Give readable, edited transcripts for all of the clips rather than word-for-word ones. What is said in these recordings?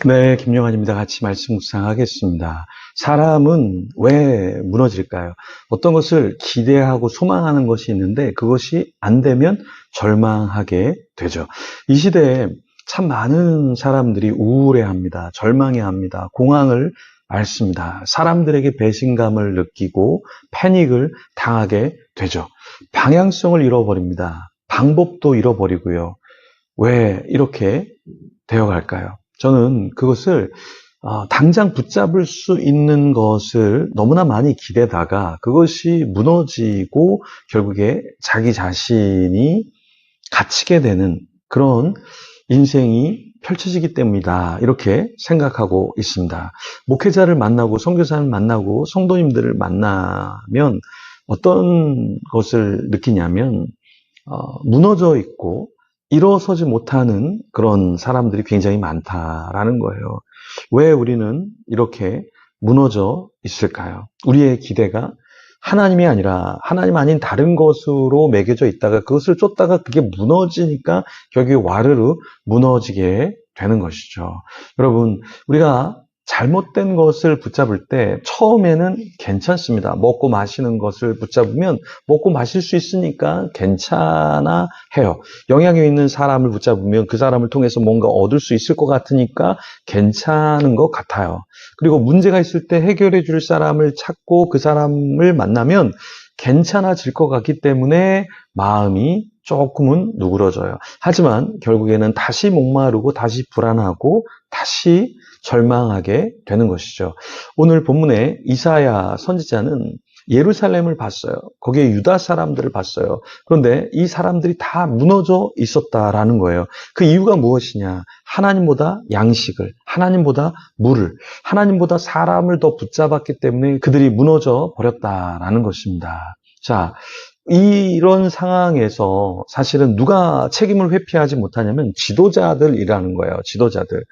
네, 김용환입니다. 같이 말씀 묵상하겠습니다. 사람은 왜 무너질까요? 어떤 것을 기대하고 소망하는 것이 있는데 그것이 안 되면 절망하게 되죠. 이 시대에 참 많은 사람들이 우울해합니다. 절망해합니다. 공황을 앓습니다. 사람들에게 배신감을 느끼고 패닉을 당하게 되죠. 방향성을 잃어버립니다. 방법도 잃어버리고요. 왜 이렇게 되어갈까요? 저는 그것을 당장 붙잡을 수 있는 것을 너무나 많이 기대다가 그것이 무너지고 결국에 자기 자신이 갇히게 되는 그런 인생이 펼쳐지기 때문이다. 이렇게 생각하고 있습니다. 목회자를 만나고 선교사를 만나고 성도님들을 만나면 어떤 것을 느끼냐면 무너져 있고 일어서지 못하는 그런 사람들이 굉장히 많다라는 거예요. 왜 우리는 이렇게 무너져 있을까요? 우리의 기대가 하나님이 아니라 하나님 아닌 다른 것으로 매겨져 있다가 그것을 쫓다가 그게 무너지니까 결국에 와르르 무너지게 되는 것이죠. 여러분, 우리가 잘못된 것을 붙잡을 때 처음에는 괜찮습니다. 먹고 마시는 것을 붙잡으면 먹고 마실 수 있으니까 괜찮아 해요. 영향력 있는 사람을 붙잡으면 그 사람을 통해서 뭔가 얻을 수 있을 것 같으니까 괜찮은 것 같아요. 그리고 문제가 있을 때 해결해 줄 사람을 찾고 그 사람을 만나면 괜찮아질 것 같기 때문에 마음이 조금은 누그러져요. 하지만 결국에는 다시 목마르고 다시 불안하고 다시 절망하게 되는 것이죠. 오늘 본문에 이사야 선지자는 예루살렘을 봤어요. 거기에 유다 사람들을 봤어요. 그런데 이 사람들이 다 무너져 있었다라는 거예요. 그 이유가 무엇이냐? 하나님보다 양식을, 하나님보다 물을, 하나님보다 사람을 더 붙잡았기 때문에 그들이 무너져 버렸다라는 것입니다. 자, 이런 상황에서 사실은 누가 책임을 회피하지 못하냐면 지도자들이라는 거예요. 지도자들.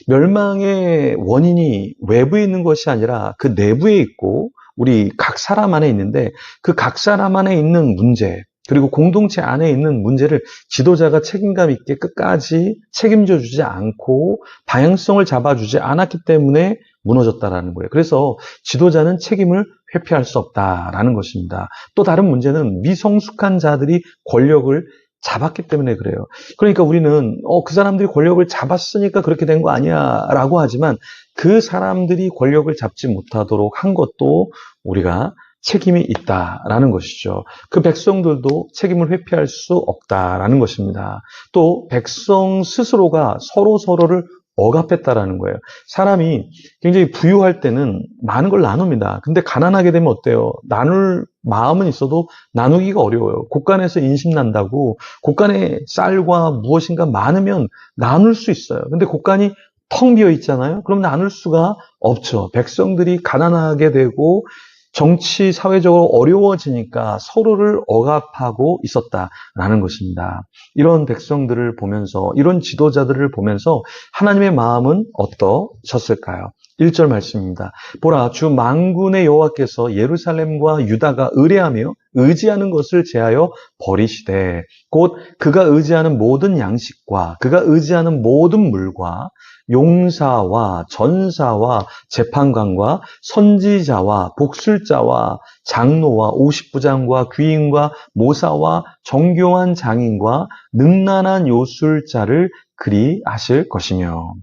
멸망의 원인이 외부에 있는 것이 아니라 그 내부에 있고 우리 각 사람 안에 있는데 그 각 사람 안에 있는 문제 그리고 공동체 안에 있는 문제를 지도자가 책임감 있게 끝까지 책임져 주지 않고 방향성을 잡아주지 않았기 때문에 무너졌다라는 거예요. 그래서 지도자는 책임을 회피할 수 없다라는 것입니다. 또 다른 문제는 미성숙한 자들이 권력을 잡았기 때문에 그래요. 그러니까 우리는 그 사람들이 권력을 잡았으니까 그렇게 된 거 아니야 라고 하지만 그 사람들이 권력을 잡지 못하도록 한 것도 우리가 책임이 있다라는 것이죠. 그 백성들도 책임을 회피할 수 없다라는 것입니다. 또 백성 스스로가 서로를 억압했다라는 거예요. 사람이 굉장히 부유할 때는 많은 걸 나눕니다. 근데 가난하게 되면 어때요? 나눌 마음은 있어도 나누기가 어려워요. 곳간에서 인심난다고 곳간에 쌀과 무엇인가 많으면 나눌 수 있어요. 근데 곳간이 텅 비어 있잖아요. 그럼 나눌 수가 없죠. 백성들이 가난하게 되고 정치, 사회적으로 어려워지니까 서로를 억압하고 있었다라는 것입니다. 이런 백성들을 보면서, 이런 지도자들을 보면서 하나님의 마음은 어떠셨을까요? 1절 말씀입니다. 보라, 주 만군의 여호와께서 예루살렘과 유다가 의뢰하며 의지하는 것을 제하여 버리시되 곧 그가 의지하는 모든 양식과 그가 의지하는 모든 물과 용사와 전사와 재판관과 선지자와 복술자와 장로와 오십부장과 귀인과 모사와 정교한 장인과 능란한 요술자를 그리 하실 것이며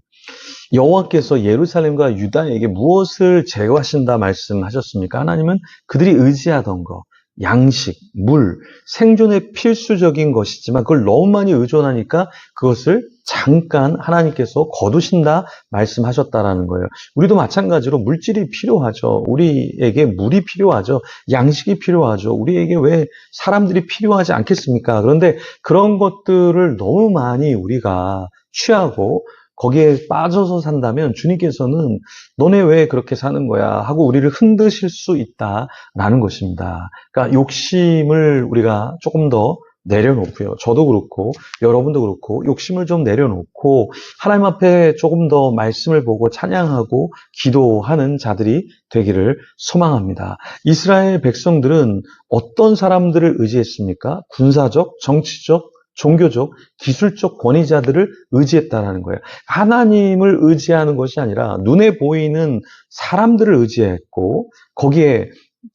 여호와께서 예루살렘과 유다에게 무엇을 제거하신다 말씀하셨습니까? 하나님은 그들이 의지하던 것, 양식, 물, 생존의 필수적인 것이지만 그걸 너무 많이 의존하니까 그것을 잠깐 하나님께서 거두신다 말씀하셨다라는 거예요. 우리도 마찬가지로 물질이 필요하죠. 우리에게 물이 필요하죠. 양식이 필요하죠. 우리에게 왜 사람들이 필요하지 않겠습니까? 그런데 그런 것들을 너무 많이 우리가 취하고 거기에 빠져서 산다면 주님께서는 너네 왜 그렇게 사는 거야 하고 우리를 흔드실 수 있다라는 것입니다. 그러니까 욕심을 우리가 조금 더 내려놓고요. 저도 그렇고 여러분도 그렇고 욕심을 좀 내려놓고 하나님 앞에 조금 더 말씀을 보고 찬양하고 기도하는 자들이 되기를 소망합니다. 이스라엘 백성들은 어떤 사람들을 의지했습니까? 군사적, 정치적, 종교적, 기술적 권위자들을 의지했다라는 거예요. 하나님을 의지하는 것이 아니라 눈에 보이는 사람들을 의지했고, 거기에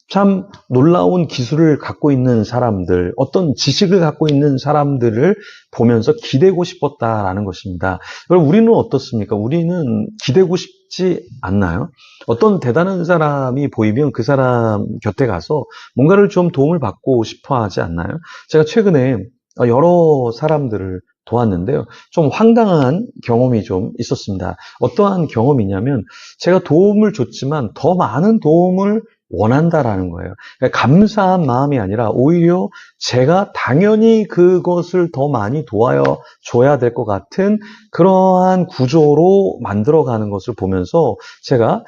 참 놀라운 기술을 갖고 있는 사람들, 어떤 지식을 갖고 있는 사람들을 보면서 기대고 싶었다라는 것입니다. 그럼 우리는 어떻습니까? 우리는 기대고 싶지 않나요? 어떤 대단한 사람이 보이면 그 사람 곁에 가서 뭔가를 좀 도움을 받고 싶어 하지 않나요? 제가 최근에 여러 사람들을 도왔는데요. 좀 황당한 경험이 좀 있었습니다. 어떠한 경험이냐면 제가 도움을 줬지만 더 많은 도움을 원한다라는 거예요. 그러니까 감사한 마음이 아니라 오히려 제가 당연히 그것을 더 많이 도와줘야 될 것 같은 그러한 구조로 만들어가는 것을 보면서 제가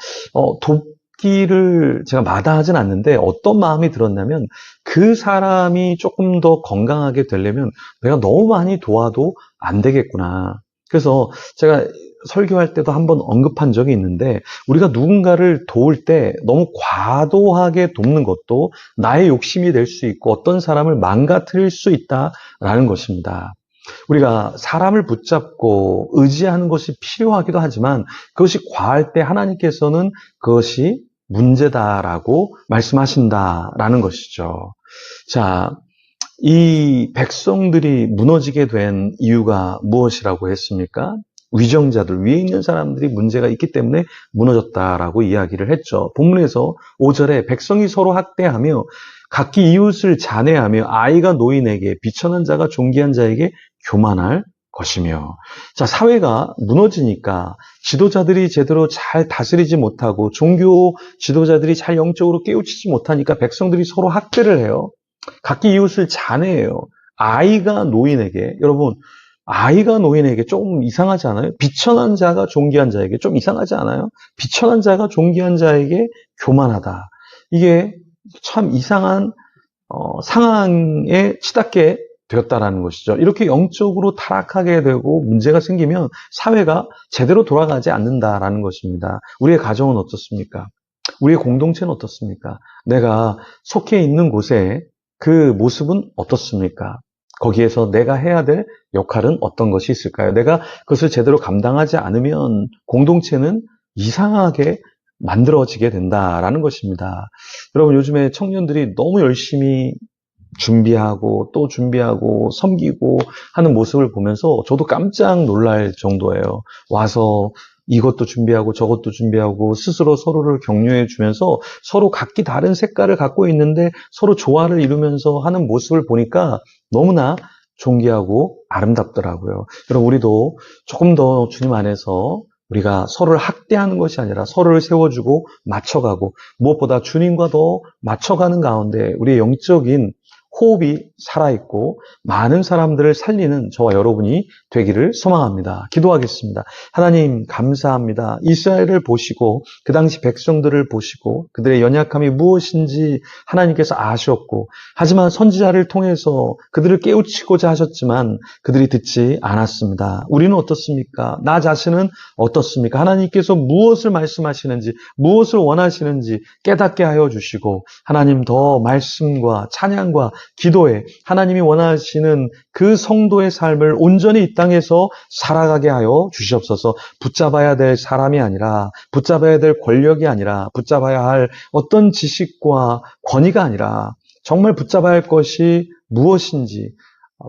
돕기를 제가 마다하진 않는데 어떤 마음이 들었냐면 그 사람이 조금 더 건강하게 되려면 내가 너무 많이 도와도 안 되겠구나. 그래서 제가 설교할 때도 한번 언급한 적이 있는데 우리가 누군가를 도울 때 너무 과도하게 돕는 것도 나의 욕심이 될 수 있고 어떤 사람을 망가뜨릴 수 있다라는 것입니다. 우리가 사람을 붙잡고 의지하는 것이 필요하기도 하지만 그것이 과할 때 하나님께서는 그것이 문제다라고 말씀하신다라는 것이죠. 자, 이 백성들이 무너지게 된 이유가 무엇이라고 했습니까? 위정자들, 위에 있는 사람들이 문제가 있기 때문에 무너졌다라고 이야기를 했죠. 본문에서 5절에 백성이 서로 학대하며 각기 이웃을 잔해하며 아이가 노인에게 비천한 자가 존귀한 자에게 교만할 것이며. 자, 사회가 무너지니까 지도자들이 제대로 잘 다스리지 못하고 종교 지도자들이 잘 영적으로 깨우치지 못하니까 백성들이 서로 학대를 해요. 각기 이웃을 잔해해요. 아이가 노인에게, 여러분, 아이가 노인에게 조금 이상하지 않아요? 비천한 자가 존귀한 자에게 좀 이상하지 않아요? 비천한 자가 존귀한 자에게 교만하다. 이게 참 이상한 상황에 치닫게 되었다라는 것이죠. 이렇게 영적으로 타락하게 되고 문제가 생기면 사회가 제대로 돌아가지 않는다라는 것입니다. 우리의 가정은 어떻습니까? 우리의 공동체는 어떻습니까? 내가 속해 있는 곳에 그 모습은 어떻습니까? 거기에서 내가 해야 될 역할은 어떤 것이 있을까요? 내가 그것을 제대로 감당하지 않으면 공동체는 이상하게 만들어지게 된다라는 것입니다. 여러분, 요즘에 청년들이 너무 열심히 준비하고 또 준비하고 섬기고 하는 모습을 보면서 저도 깜짝 놀랄 정도예요. 와서 이것도 준비하고 저것도 준비하고 스스로 서로를 격려해 주면서 서로 각기 다른 색깔을 갖고 있는데 서로 조화를 이루면서 하는 모습을 보니까 너무나 존귀하고 아름답더라고요. 여러분, 우리도 조금 더 주님 안에서 우리가 서로를 학대하는 것이 아니라 서로를 세워주고 맞춰가고 무엇보다 주님과 더 맞춰가는 가운데 우리의 영적인 호흡이 살아있고 많은 사람들을 살리는 저와 여러분이 되기를 소망합니다. 기도하겠습니다. 하나님 감사합니다. 이스라엘을 보시고 그 당시 백성들을 보시고 그들의 연약함이 무엇인지 하나님께서 아셨고 하지만 선지자를 통해서 그들을 깨우치고자 하셨지만 그들이 듣지 않았습니다. 우리는 어떻습니까? 나 자신은 어떻습니까? 하나님께서 무엇을 말씀하시는지 무엇을 원하시는지 깨닫게 하여 주시고 하나님 더 말씀과 찬양과 기도에 하나님이 원하시는 그 성도의 삶을 온전히 이 땅에서 살아가게 하여 주시옵소서. 붙잡아야 될 사람이 아니라 붙잡아야 될 권력이 아니라 붙잡아야 할 어떤 지식과 권위가 아니라 정말 붙잡아야 할 것이 무엇인지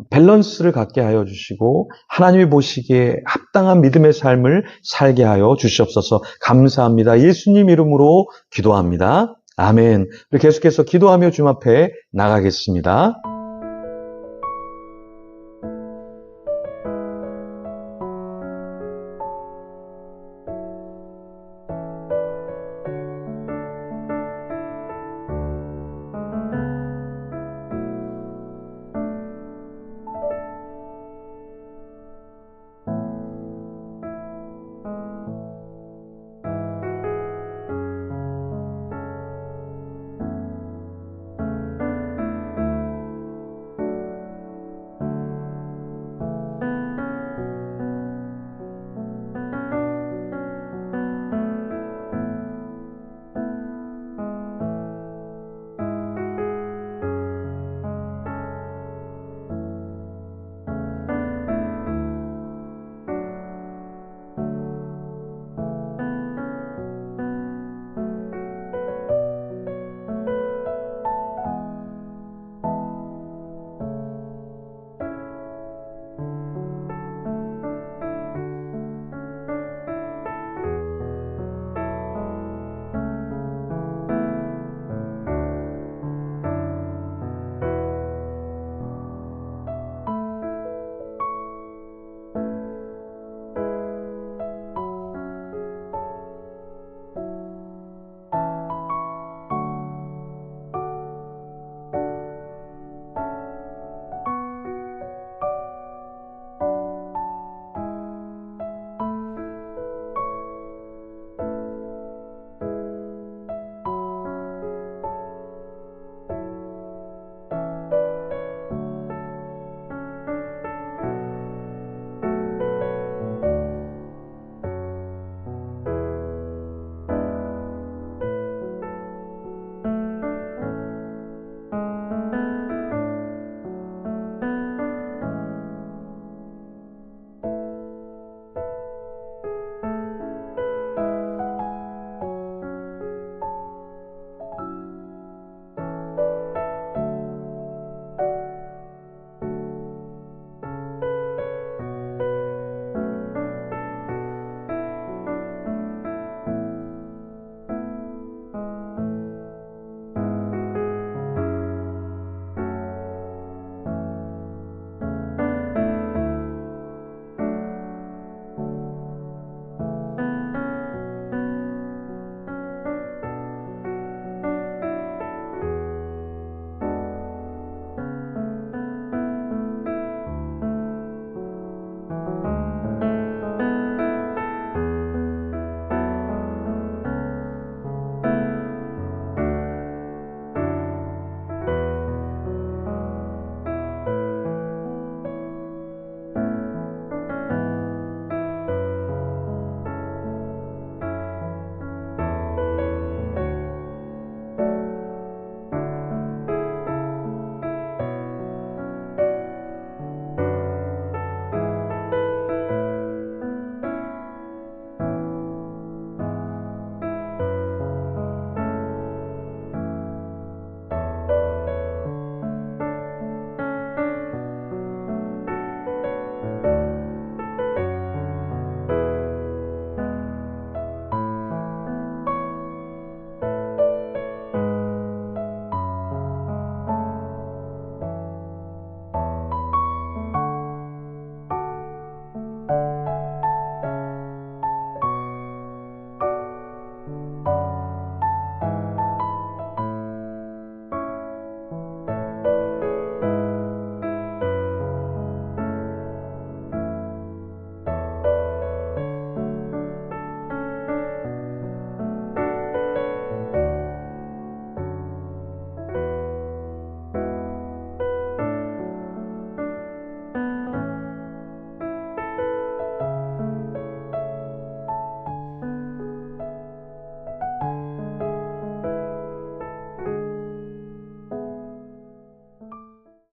밸런스를 갖게 하여 주시고 하나님이 보시기에 합당한 믿음의 삶을 살게 하여 주시옵소서. 감사합니다. 예수님 이름으로 기도합니다. 아멘. 우리 계속해서 기도하며 주님 앞에 나가겠습니다.